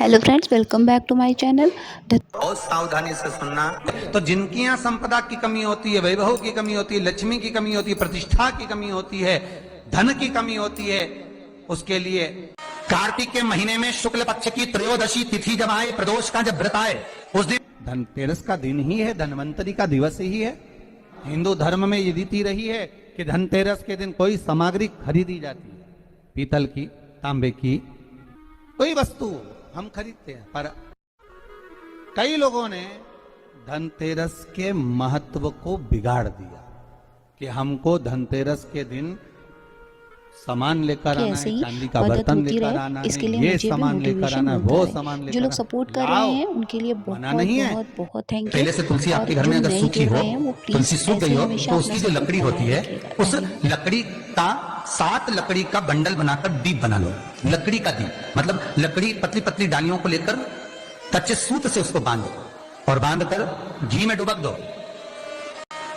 Hello friends, welcome back to my channel. बहुत सावधानी से सुनना। तो जिनकी यहाँ संपदा की कमी होती है, वैभव की कमी होती है, लक्ष्मी की कमी होती है, प्रतिष्ठा की कमी होती है, धन की कमी होती है, उसके लिए कार्तिक के महीने में शुक्ल पक्ष की त्रयोदशी तिथि जब आए, प्रदोष का जब व्रत आए, उस दिन धनतेरस का दिन ही है, धनवंतरी का दिवस ही है। हिंदू धर्म में ये रीति रही है कि धनतेरस के दिन कोई सामग्री खरीदी जाती है, पीतल की, तांबे की, कोई वस्तु हम खरीदते हैं। पर कई लोगों ने धनतेरस के महत्व को बिगाड़ दिया कि हमको धनतेरस के दिन सामान लेकर आना है, चांदी का बर्तन लेकर आना है, ये सामान लेकर आना है, वो सामान लेकर। जो लोग सपोर्ट कर रहे हैं उनके लिए बहुत बहुत बहुत थैंक यू। पहले से तुलसी आपके घर में अगर सूखी हो, तुलसी सूख गई हो, तो उसकी जो लकड़ी होती है, उस लकड़ी का 7 लकड़ी का बंडल बनाकर दीप बना लो। लकड़ी का दीप मतलब लकड़ी पतली पतली डालियों को लेकर कच्चे सूत से उसको बांधो और बांधकर घी में डुबक दो।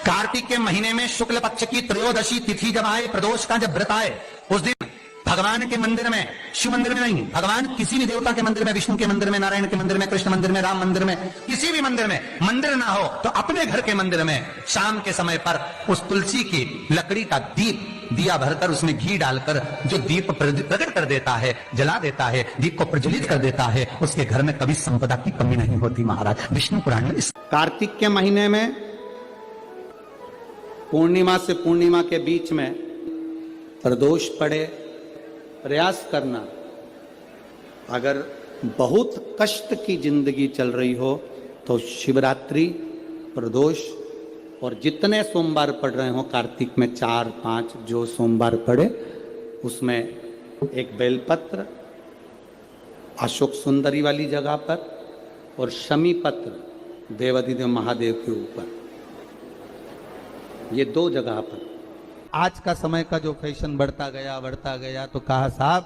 कार्तिक के महीने में शुक्ल पक्ष की त्रयोदशी तिथि जब आए, प्रदोष का जब व्रत आए, उस दिन भगवान के मंदिर में, शिव मंदिर में नहीं, भगवान किसी भी देवता के मंदिर में, विष्णु के मंदिर में, नारायण के मंदिर में, कृष्ण मंदिर में, राम मंदिर में, किसी भी मंदिर में, मंदिर ना हो तो अपने घर के मंदिर में शाम के समय पर उस तुलसी की लकड़ी का दीप, दिया भरकर उसमें घी डालकर जो दीप प्रकट कर देता है, जला देता है, दीप को प्रज्वलित कर देता है, उसके घर में कभी संपदा की कमी नहीं होती। महाराज विष्णु पुराण में कार्तिक के महीने में पूर्णिमा से पूर्णिमा के बीच में प्रदोष पड़े, प्रयास करना। अगर बहुत कष्ट की जिंदगी चल रही हो तो शिवरात्रि, प्रदोष और जितने सोमवार पड़ रहे हो कार्तिक में, 4-5 जो सोमवार पड़े, उसमें एक बेलपत्र अशोक सुंदरी वाली जगह पर और शमी पत्र देवाधिदेव महादेव के ऊपर, ये 2 जगह पर। आज का समय का जो फैशन बढ़ता गया तो कहा साहब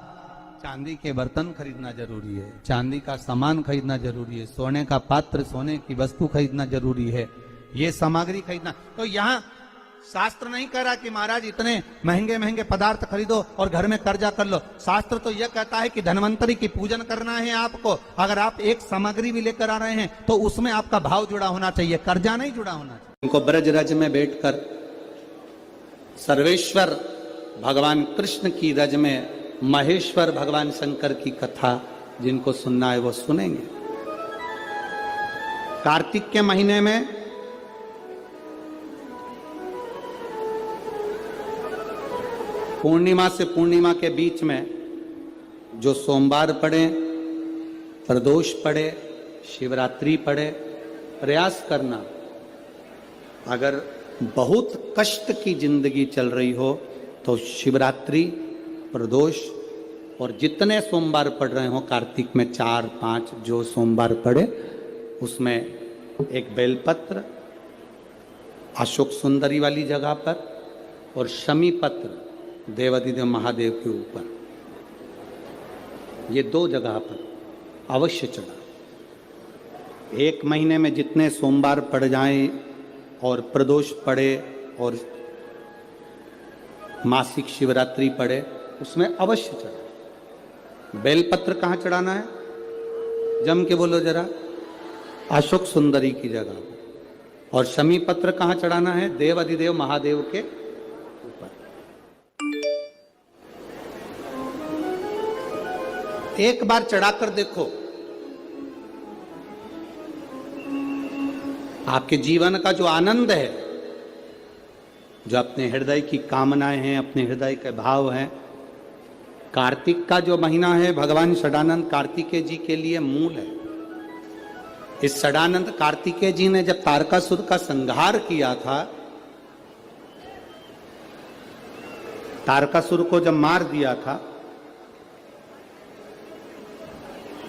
चांदी के बर्तन खरीदना जरूरी है, चांदी का सामान खरीदना जरूरी है, सोने का पात्र, सोने की वस्तु खरीदना जरूरी है, ये सामग्री खरीदना। तो यहाँ शास्त्र नहीं कह रहा कि महाराज इतने महंगे महंगे पदार्थ खरीदो और घर में कर्जा कर लो। शास्त्र तो यह कहता है कि धनवंतरी की पूजन करना है आपको। अगर आप एक सामग्री भी लेकर आ रहे हैं तो उसमें आपका भाव जुड़ा होना चाहिए, कर्जा नहीं जुड़ा होना चाहिए। उनको ब्रज रज में बैठकर सर्वेश्वर भगवान कृष्ण की रज में महेश्वर भगवान शंकर की कथा जिनको सुनना है वो सुनेंगे। कार्तिक के महीने में पूर्णिमा से पूर्णिमा के बीच में जो सोमवार पड़े, प्रदोष पड़े, शिवरात्रि पड़े, प्रयास करना। अगर बहुत कष्ट की जिंदगी चल रही हो तो शिवरात्रि, प्रदोष और जितने सोमवार पड़ रहे हो कार्तिक में, 4-5 जो सोमवार पड़े, उसमें एक बेलपत्र अशोक सुंदरी वाली जगह पर और शमी पत्र देवाधिदेव महादेव के ऊपर, ये 2 जगह पर अवश्य चढ़ा। 1 महीने में जितने सोमवार पड़ जाएं और प्रदोष पड़े और मासिक शिवरात्रि पड़े, उसमें अवश्य चढ़ा। बेलपत्र कहाँ चढ़ाना है? जम के बोलो जरा। अशोक सुंदरी की जगह। और शमी पत्र कहाँ चढ़ाना है? देवाधिदेव महादेव के ऊपर। एक बार चढ़ाकर देखो, आपके जीवन का जो आनंद है, जो अपने हृदय की कामनाएं हैं, अपने हृदय के भाव हैं, कार्तिक का जो महीना है भगवान षडानंद कार्तिकेय जी के लिए मूल है। इस षडानंद कार्तिकेय जी ने जब तारकासुर का संहार किया था, तारकासुर को जब मार दिया था,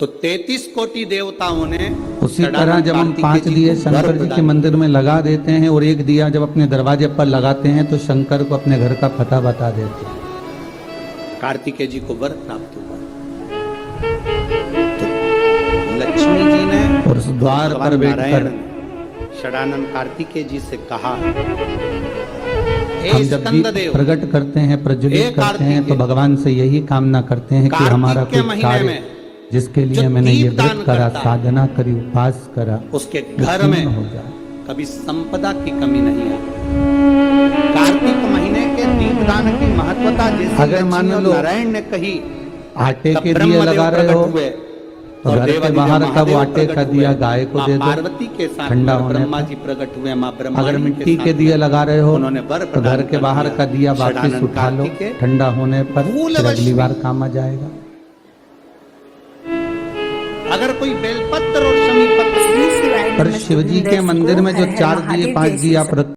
तो 33 कोटि देवताओं ने, उसी तरह जब हम 5 दिए शंकर जी के मंदिर में लगा देते हैं और 1 दिया जब अपने दरवाजे पर लगाते हैं तो शंकर को अपने घर का पता बता देते हैं। कार्तिकेय जी को वर प्राप्त हुआ। तो लक्ष्मी जी ने और उस द्वार पर बैठकर षडानंद कार्तिकेय जी से कहा, हम जब भी प्रकट करते हैं, प्रज्वलित करते हैं, तो भगवान से यही कामना करते हैं कि हमारा कोई कार्य जिसके लिए जो मैंने ये दीप दान व्रत करा, करता है, साधना करी, उपास करा, उसके वो घर पूर्ण में हो जाए। कभी संपदा की कमी नहीं है। कार्तिक महीने के दीपदान की महत्वता जैसे अगर मान लक्ष्मी और लो नारायण ने कही, आटे तब के दिए ब्रह्मदेव लगा रहे हो प्रकट हुए तो और घर के देवाधिदेव बाहर कब महादेव आटे प्रकट का हुए। दिया गाय को मां दे दो पार्वती के साथ ठंडा में होने ब्रह्मा पर। जी प्रकट हुए, मां ब्रह्माणी अगर मिट्टी साथ के दिए में लगा रहे हो उन्होंने वर तो प्रदान घर के कर बाहर दिया। का दिया वापस षडानन उठा लो, कार्तिक है, ठंडा होने पर फूल फिर अगली अवश्य। बार काम आ जाएगा। अगर कोई बेलपत्र और शमी पत्र श्री शिवाय पर नमः शिव जी के शुभ मंदिर में जो हर हर 4 दिए महादेव 5 जय दिए श्री आप रख